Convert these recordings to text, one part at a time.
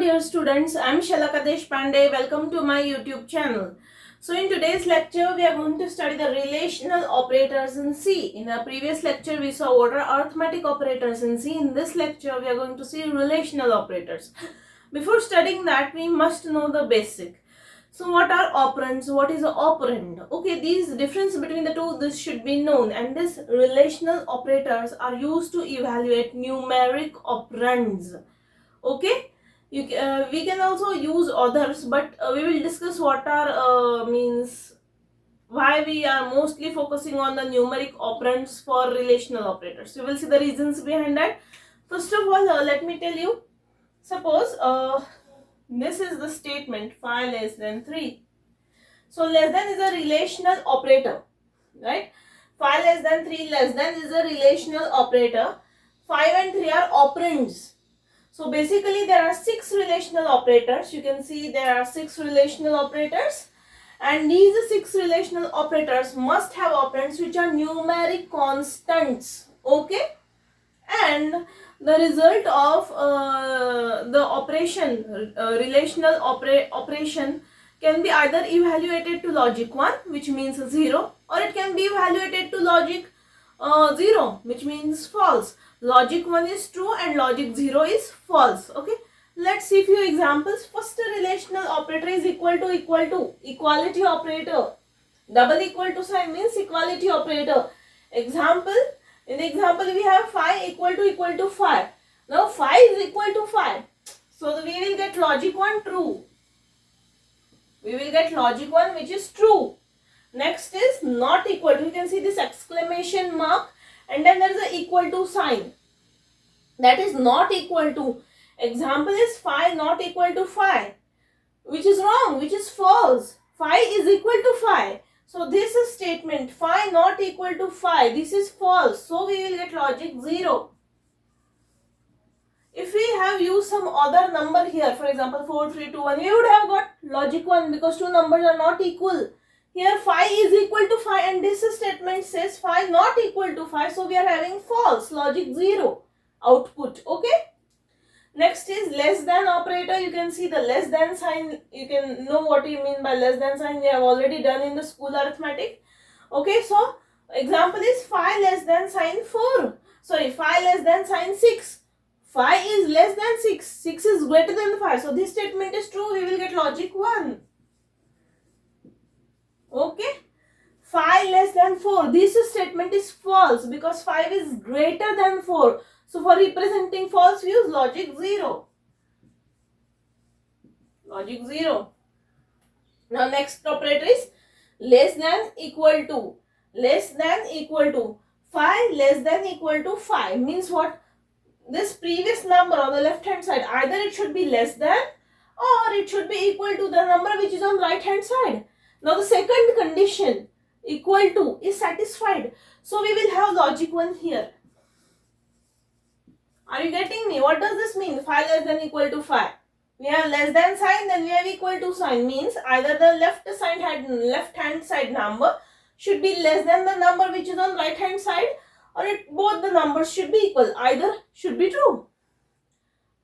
dear students, I am Shalaka Deshpande. Welcome to my YouTube channel. So in today's lecture we are going to study the relational operators in C. In the previous lecture we saw what are arithmetic operators in C. In this lecture we are going to see relational operators. Before studying that we must know the basic. So what are operands? What is an operand? Okay, these difference between the two, this should be known, and these relational operators are used to evaluate numeric operands. Okay, we can also use others, but we will discuss what are means why we are mostly focusing on the numeric operands for relational operators. We will see the reasons behind that. First of all, let me tell you, suppose this is the statement 5 less than 3. So less than is a relational operator, right? 5 less than 3 less than is a relational operator. 5 and 3 are operands. So basically there are 6 relational operators. You can see there are 6 relational operators, and these 6 relational operators must have operands which are numeric constants. Okay, and the result of the operation, relational operation, can be either evaluated to logic 1, which means 0, or it can be evaluated to logic 0, which means false. Logic 1 is true and logic 0 is false. Okay, let's see few examples. First, a relational operator is equal to equality operator. Double equal to sign means equality operator. Example, in the example we have 5 equal to 5. Now 5 is equal to 5. So we will get logic 1 true. We will get logic 1 which is true. Next is not equal to. You can see this exclamation mark and then there is a equal to sign. That is not equal to. Example is 5 not equal to 5, which is wrong, which is false. 5 is equal to 5. So this is statement 5 not equal to 5. This is false. So we will get logic 0. If we have used some other number here, for example 4, 3, 2, 1, we would have got logic 1 because two numbers are not equal. Here 5 is equal to 5 and this statement says 5 not equal to 5. So we are having false, logic 0 output. Okay. Next is less than operator. You can see the less than sign. You can know what you mean by less than sign. We have already done in the school arithmetic. Okay, so example is 5 less than sign 4. Sorry, 5 less than sign 6. 5 is less than 6. 6 is greater than 5. So this statement is true. We will get logic 1. Okay. 5 less than 4. This statement is false because 5 is greater than 4. So for representing false, we use logic 0. Logic 0. Now next operator is less than equal to. Less than equal to. 5 less than equal to 5 means what? This previous number on the left hand side, either it should be less than or it should be equal to the number which is on right hand side. Now the second condition, equal to, is satisfied. So we will have logic 1 here. Are you getting me? What does this mean? 5 less than equal to 5. We have less than sign, then we have equal to sign. Means either the left hand side number should be less than the number which is on right hand side, or both the numbers should be equal. Either should be true.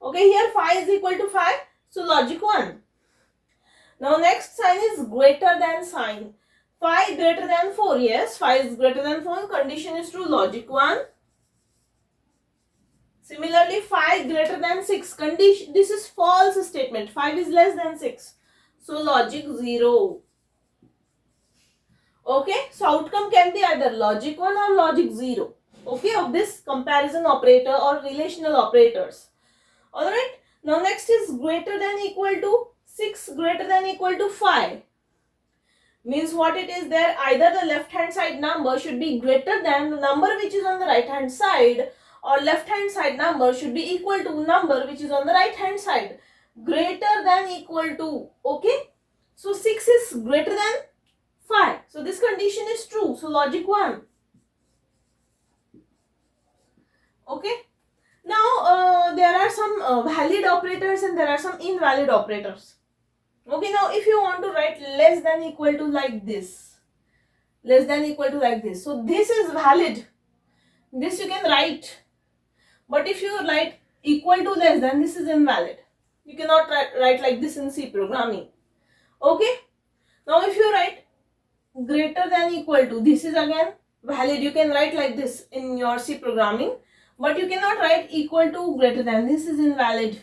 Okay, here 5 is equal to 5. So logic 1. Now next sign is greater than sign. 5 greater than 4. Yes, 5 is greater than 4. Condition is true. Logic 1. Similarly, 5 greater than 6. Condition, this is false statement. 5 is less than 6. So logic 0. Okay, so outcome can be either logic 1 or logic 0. Okay, of this comparison operator or relational operators. Alright, now next is greater than equal to 6 greater than equal to 5. Means what it is there, either the left hand side number should be greater than the number which is on the right hand side, or left hand side number should be equal to number which is on the right hand side. Greater than equal to. Okay, so 6 is greater than 5. So this condition is true. So logic 1. Okay. Now there are some valid operators and there are some invalid operators. Okay, now if you want to write less than equal to like this. Less than equal to like this. So this is valid. This you can write. But if you write equal to less than, this is invalid. You cannot write like this in C programming. Okay. Now if you write greater than equal to, this is again valid. You can write like this in your C programming, but you cannot write equal to greater than. This is invalid.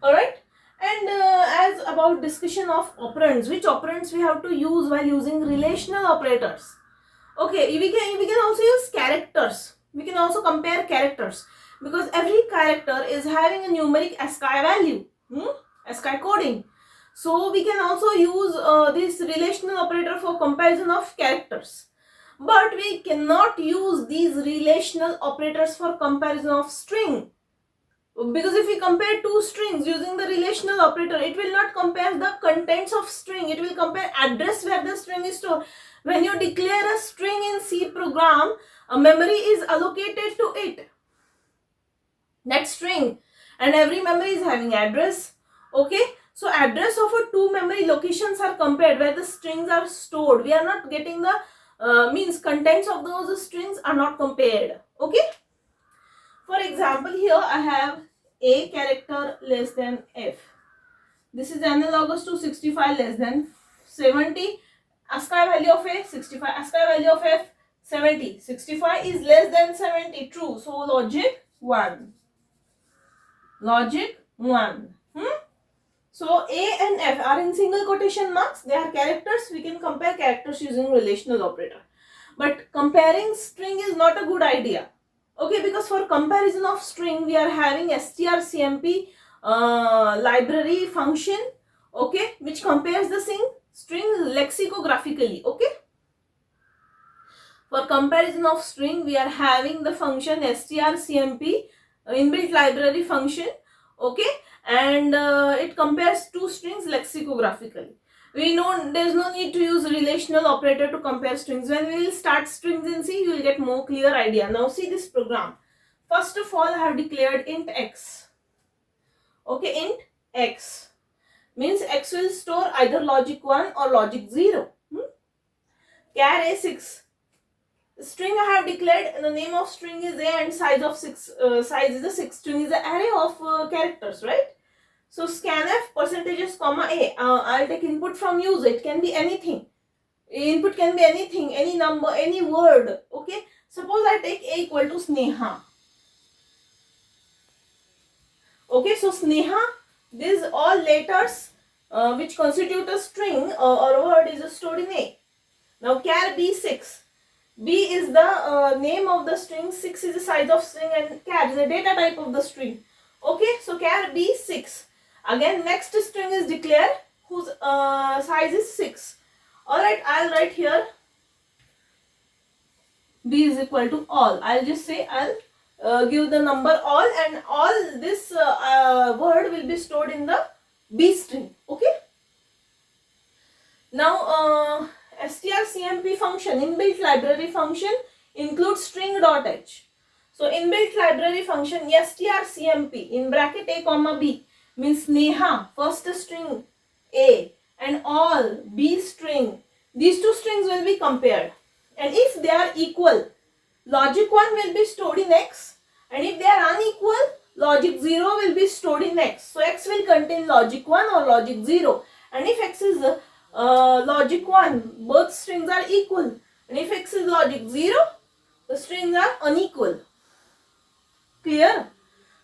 Alright. And as about discussion of operands, which operands we have to use while using relational operators. Okay, we can also use characters. We can also compare characters, because every character is having a numeric ASCII value, ASCII coding. So we can also use this relational operator for comparison of characters. But we cannot use these relational operators for comparison of string. Because if we compare two strings using the relational operator, it will not compare the contents of string. It will compare address where the string is stored. When you declare a string in C program, a memory is allocated to it, that string, and every memory is having address. Okay, so address of a two memory locations are compared where the strings are stored. We are not getting the means contents of those strings are not compared. Okay. For example, here I have A character less than F. This is analogous to 65 less than 70. ASCII value of A 65, ASCII value of F 70. 65 is less than 70, true. So logic 1. Logic 1. So A and F are in single quotation marks. They are characters. We can compare characters using relational operator. But comparing string is not a good idea. Okay, because for comparison of string, we are having strcmp library function, okay, which compares the string lexicographically. Okay, for comparison of string, we are having the function strcmp inbuilt library function, okay, and it compares two strings lexicographically. We know there is no need to use relational operator to compare strings. When we will start strings in C, you will get more clear idea. Now see this program. First of all, I have declared int x. Okay, int x means x will store either logic 1 or logic 0. Char A6. String I have declared, the name of string is A and size of 6. Size is a 6. String is an array of characters, right? So scanf percentages comma A. I'll take input from user. It can be anything. Input can be anything, any number, any word. Okay. Suppose I take A equal to Sneha. Okay. So Sneha, these all letters which constitute a string or a word is stored in A. Now char B6. B is the name of the string. 6 is the size of string, and char is the data type of the string. Okay. So char B6. Again, next string is declared whose size is 6. Alright, I'll write here B is equal to all. I'll just say I'll give the number all, and all this word will be stored in the B string. Okay. Now strcmp function, inbuilt library function, includes string.h. So inbuilt library function strcmp in bracket A comma B means Neha, first string A, and all B string. These two strings will be compared, and if they are equal, logic 1 will be stored in X, and if they are unequal, logic 0 will be stored in X. So X will contain logic 1 or logic 0, and if X is logic 1, both strings are equal, and if X is logic 0, the strings are unequal. Clear?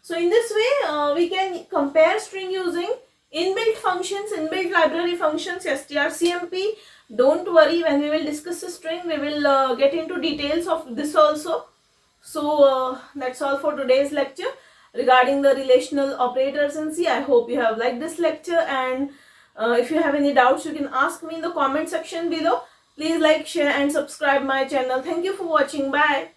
So in this way, we can compare string using inbuilt functions, inbuilt library functions, strcmp. Don't worry, when we will discuss the string, we will get into details of this also. So that's all for today's lecture regarding the relational operators in C. I hope you have liked this lecture, and if you have any doubts, you can ask me in the comment section below. Please like, share and subscribe my channel. Thank you for watching. Bye.